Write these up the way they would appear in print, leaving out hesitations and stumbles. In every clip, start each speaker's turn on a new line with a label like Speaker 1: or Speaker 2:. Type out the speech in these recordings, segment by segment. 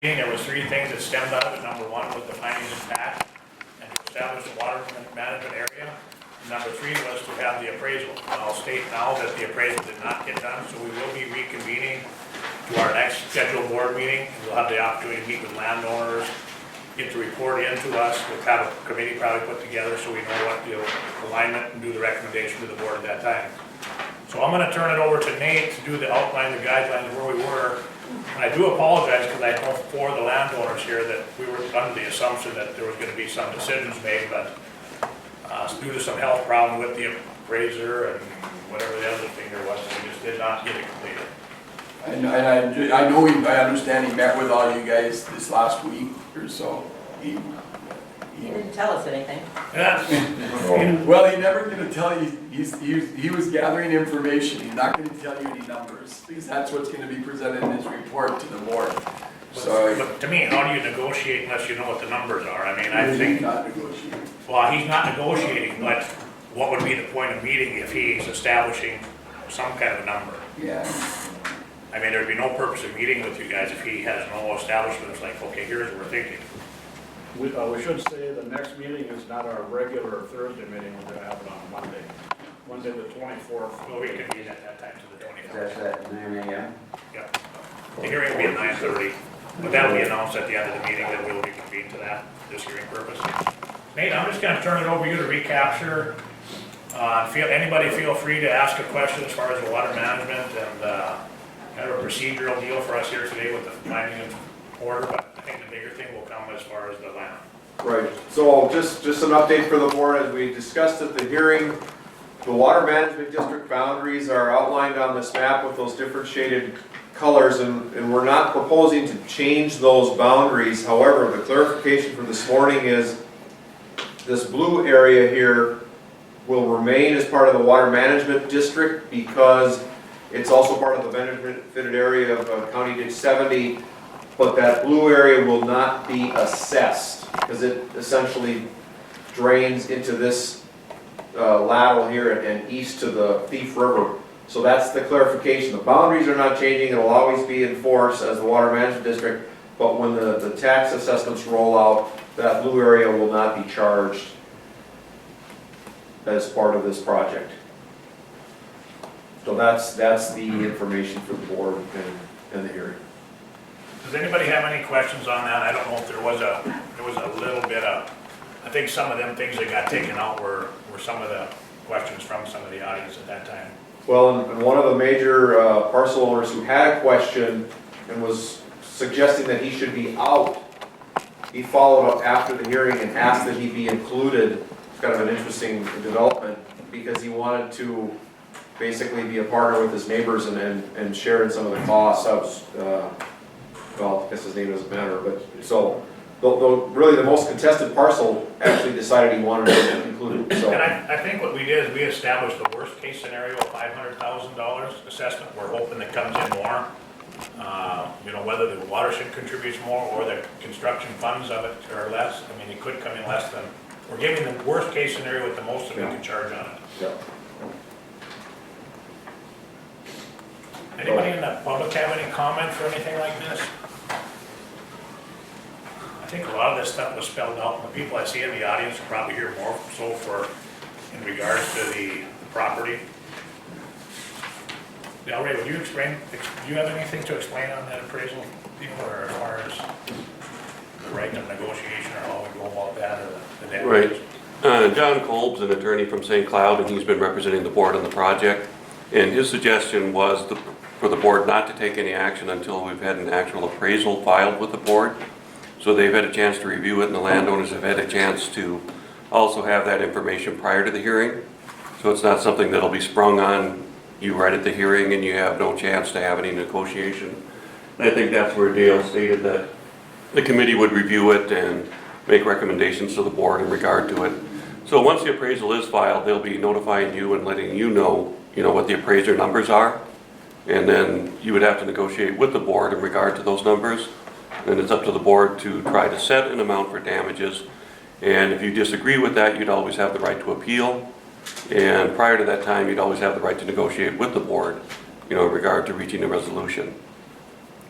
Speaker 1: There was three things that stemmed out of it. Number one was the findings of fact and to establish the water management area. Number three was to have the appraisal. I'll state now that the appraisal did not get done, so we will be reconvening to our next scheduled board meeting. We'll have the opportunity to meet with landowners, get the report into us. We'll have a committee probably put together so we know what the alignment and do the recommendation to the board at that time. So I'm going to turn it over to Nate to do the outline, the guidelines where we were. And I do apologize because I know for the landowners here that we were under the assumption that there was going to be some decisions made, but due to some health problem with the appraiser and whatever the other thing there was, we just did not get it completed.
Speaker 2: I understand he met with all you guys this last week or so.
Speaker 3: He didn't tell us anything.
Speaker 1: Yeah.
Speaker 2: Well, he's never going to tell you. He was gathering information. He's not going to tell you any numbers because that's what's going to be presented in his report to the board. So,
Speaker 1: But to me, how do you negotiate unless you know what the numbers are? I mean, I think,
Speaker 2: not negotiating.
Speaker 1: well, he's not negotiating, but what would be the point of meeting if he's establishing some kind of a number?
Speaker 2: Yeah.
Speaker 1: I mean, there'd be no purpose of meeting with you guys if he has no establishment. It's like, okay, here's what we're thinking.
Speaker 4: We should say the next meeting is not our regular Thursday meeting, we're gonna have it on Monday, the 24th.
Speaker 1: Well, we can meet at that time to the 24th.
Speaker 5: That's at 9 a.m.
Speaker 1: Yep. The hearing will be at 9:30, but that'll be announced at the end of the meeting that we will be convened to that, this hearing purpose. Nate, I'm just gonna turn it over to you to recapture. Anybody feel free to ask a question as far as the water management and kind of a procedural deal for us here today with the finding of order, but I think the bigger thing will come as far as the land.
Speaker 6: Right, so just an update for the board, as we discussed at the hearing, the water management district boundaries are outlined on this map with those different shaded colors, and we're not proposing to change those boundaries. However, the clarification for this morning is this blue area here will remain as part of the water management district because it's also part of the benefited area of County Ditch 70. But that blue area will not be assessed because it essentially drains into this lateral here and east to the Thief River. So that's the clarification. The boundaries are not changing. It will always be in force as the Water Management District. But when the tax assessments roll out, that blue area will not be charged as part of this project. So that's the information for the board and the hearing.
Speaker 1: Does anybody have any questions on that? I don't know if there was a little bit of, I think some of them things that got taken out were some of the questions from some of the audience at that time.
Speaker 6: Well, and one of the major parcel owners who had a question and was suggesting that he should be out, he followed up after the hearing and asked that he be included. It's kind of an interesting development because he wanted to basically be a partner with his neighbors and share in some of the costs of, well, I guess his name doesn't matter, but so, really the most contested parcel actually decided he wanted to include it, so.
Speaker 1: And I think what we did is we established the worst case scenario of $500,000 assessment. We're hoping it comes in more. You know, whether the watershed contributes more or the construction funds of it are less. I mean, it could come in less than, we're giving the worst case scenario with the most that we can charge on it.
Speaker 6: Yeah.
Speaker 1: Anybody in the public have any comments or anything like this? I think a lot of this stuff was spelled out, and the people I see in the audience will probably hear more so in regards to the property. Now, Ray, would you explain, do you have anything to explain on that appraisal deal, or as far as the right of negotiation, or how we go about that, or the damages?
Speaker 7: Right. John Kolb's an attorney from St. Cloud, and he's been representing the board on the project. And his suggestion was for the board not to take any action until we've had an actual appraisal filed with the board. So they've had a chance to review it, and the landowners have had a chance to also have that information prior to the hearing. So it's not something that'll be sprung on you right at the hearing and you have no chance to have any negotiation. I think that's where Dale stated that the committee would review it and make recommendations to the board in regard to it. So once the appraisal is filed, they'll be notifying you and letting you know what the appraiser numbers are. And then you would have to negotiate with the board in regard to those numbers. And it's up to the board to try to set an amount for damages. And if you disagree with that, you'd always have the right to appeal. And prior to that time, you'd always have the right to negotiate with the board, in regard to reaching a resolution.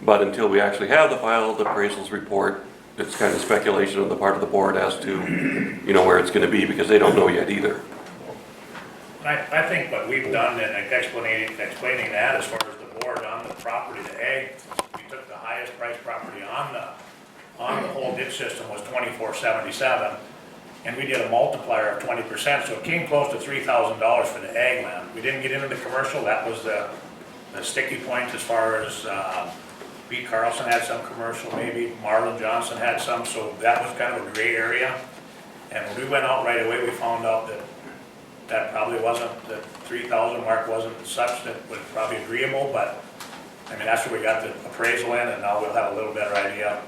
Speaker 7: But until we actually have the final appraisals report, it's kind of speculation on the part of the board as to, where it's gonna be, because they don't know yet either.
Speaker 1: I think what we've done in explaining that as far as the board on the property, the ag, we took the highest price property on the whole ditch system was $24.77. And we did a multiplier of 20%, so it came close to $3,000 for the ag land. We didn't get into the commercial, that was the sticky point as far as, B. Carlson had some commercial, maybe Marlon Johnson had some, so that was kind of a gray area. And when we went out right away, we found out that probably wasn't, the 3,000 mark wasn't such that was probably agreeable, but, I mean, that's where we got the appraisal in, and now we'll have a little better idea,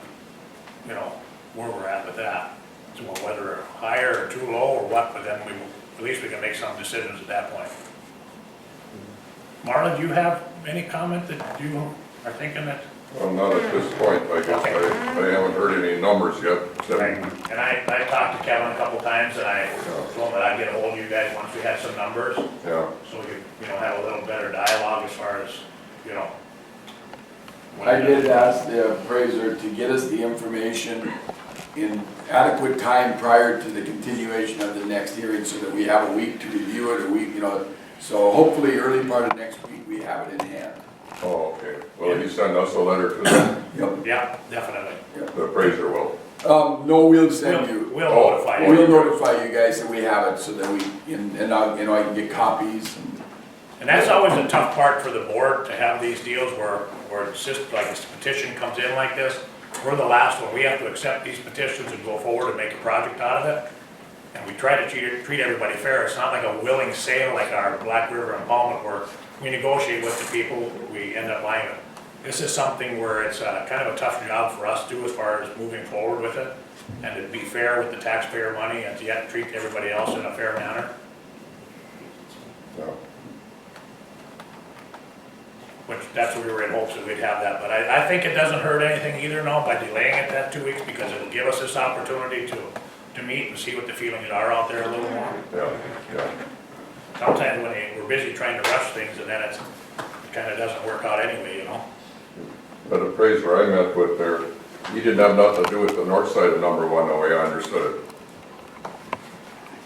Speaker 1: where we're at with that. So whether higher or too low or what, but then at least we can make some decisions at that point. Marlon, do you have any comment that you are thinking that?
Speaker 5: Well, not at this point, I guess, I haven't heard any numbers yet.
Speaker 1: Right. And I talked to Kevin a couple times, and I told him that I'd get a hold of you guys once we had some numbers,
Speaker 5: Yeah,
Speaker 1: so we could, have a little better dialogue as far as,
Speaker 2: I did ask the appraiser to get us the information in adequate time prior to the continuation of the next hearing, so that we have a week to review it, so hopefully early part of next week, we have it in hand.
Speaker 5: oh, okay. Will you send us a letter to them?
Speaker 2: Yep.
Speaker 1: Yeah, definitely.
Speaker 5: The appraiser will.
Speaker 2: No, we'll send you.
Speaker 1: We'll notify you.
Speaker 2: We'll notify you guys that we have it, so that I can get copies.
Speaker 1: And that's always a tough part for the board, to have these deals where it's just like this petition comes in like this. We're the last one. We have to accept these petitions and go forward and make a project out of it. And we try to treat everybody fair. It's not like a willing sale like our Black River Impoundment, where we negotiate with the people, we end up buying it. This is something where it's kind of a tough job for us to do as far as moving forward with it, and to be fair with the taxpayer money and yet treat everybody else in a fair manner.
Speaker 5: Yeah.
Speaker 1: Which, that's what we were in hopes that we'd have that, but I think it doesn't hurt anything either now by delaying it that 2 weeks, because it'll give us this opportunity to meet and see what the feelings are out there a little more.
Speaker 5: Yeah.
Speaker 1: Sometimes when we're busy trying to rush things, and then it kind of doesn't work out anyway,
Speaker 5: That appraiser I met with there, he didn't have nothing to do with the north side of number one, the way I understood it.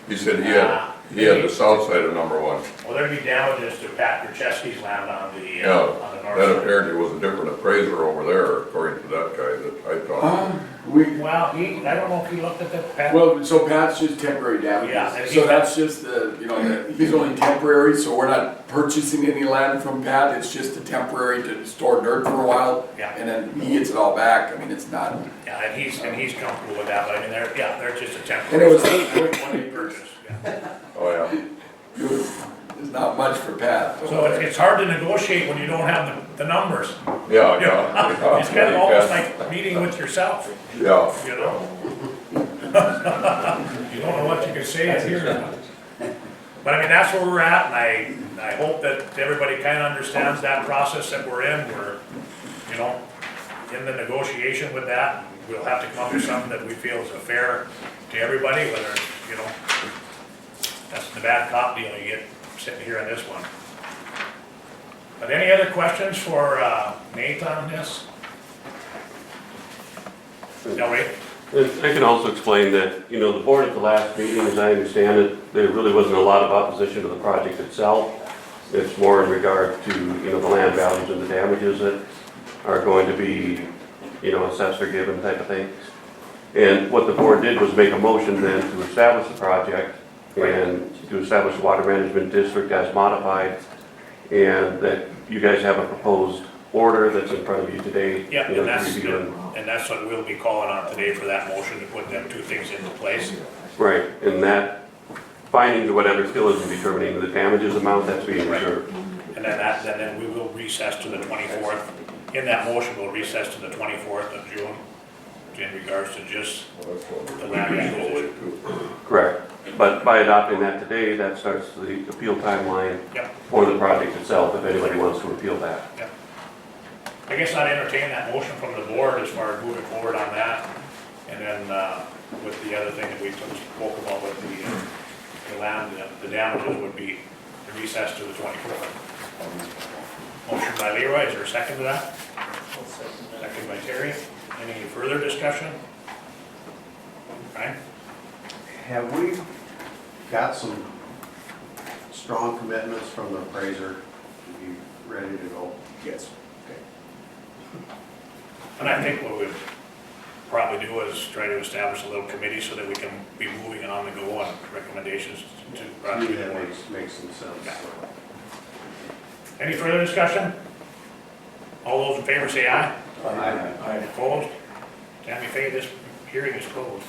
Speaker 5: He said he had the south side of number one.
Speaker 1: Well, there'd be damages to Pat Krzyzewski's land on the
Speaker 5: Yeah,
Speaker 1: north
Speaker 5: that
Speaker 1: side.
Speaker 5: apparently was a different appraiser over there, according to that guy that I talked to.
Speaker 1: Well, I don't know if he looked at that, Pat.
Speaker 2: Well, so Pat's just temporary damages.
Speaker 1: Yeah, and
Speaker 2: So that's just he's only temporary, so we're not purchasing any land from Pat, it's just a temporary to store dirt for a while.
Speaker 1: Yeah.
Speaker 2: And then he gets it all back, I mean, it's not.
Speaker 1: Yeah, and he's comfortable with that, but I mean, they're just a
Speaker 2: And
Speaker 1: temporary.
Speaker 2: it was 8.1 acres.
Speaker 1: purchase, yeah.
Speaker 5: Oh, yeah.
Speaker 2: It's not much for Pat.
Speaker 1: So it's hard to negotiate when you don't have the numbers.
Speaker 5: Yeah,
Speaker 1: It's kind of almost like meeting with yourself,
Speaker 5: Yeah,
Speaker 1: you know? You don't know what you can say in here. But I mean, that's where we're at, and I hope that everybody kind of understands that process that we're in. We're, in the negotiation with that. We'll have to come up with something that we feel is fair to everybody, whether, that's the bad cop deal you get sitting here in this one. But any other questions for Nate on this? No, wait.
Speaker 7: I can also explain that, the board at the last meeting, as I understand it, there really wasn't a lot of opposition to the project itself. It's more in regard to, the land values and the damages that are going to be, assessed or given type of things. And what the board did was make a motion then to establish the project and to establish a water management district as modified, and that you guys have a proposed order that's in front of you today.
Speaker 1: Yeah,
Speaker 7: to
Speaker 1: and
Speaker 7: review.
Speaker 1: that's what we'll be calling on today for that motion, to put them two things into place.
Speaker 7: Right, and that findings or whatever still isn't determining the damages amount that's being
Speaker 1: Right.
Speaker 7: reserved.
Speaker 1: And then we will recess to the 24th. In that motion, we'll recess to the 24th of June in regards to just
Speaker 5: well, that's what
Speaker 1: the
Speaker 5: we're
Speaker 1: land
Speaker 5: doing
Speaker 1: acquisition.
Speaker 5: too.
Speaker 7: Correct, but by adopting that today, that starts the appeal timeline
Speaker 1: Yep.
Speaker 7: for the project itself, if anybody wants to appeal that.
Speaker 1: I guess I'd entertain that motion from the board as far as moving forward on that. And then with the other thing that we spoke about with the land, the damages would be the recess to the 24th. Motion by Leroy, is there a second to that? Second by Terry. Any further discussion? Ryan?
Speaker 8: Have we got some strong commitments from the appraiser to be ready to go?
Speaker 6: Yes.
Speaker 1: And I think what we'd probably do is try to establish a little committee so that we can be moving on the go on recommendations to.
Speaker 8: To me, that makes some sense.
Speaker 1: Yeah. Any further discussion? All those in favor say aye.
Speaker 8: Aye.
Speaker 1: Opposed? Tammy Faye, this hearing is closed.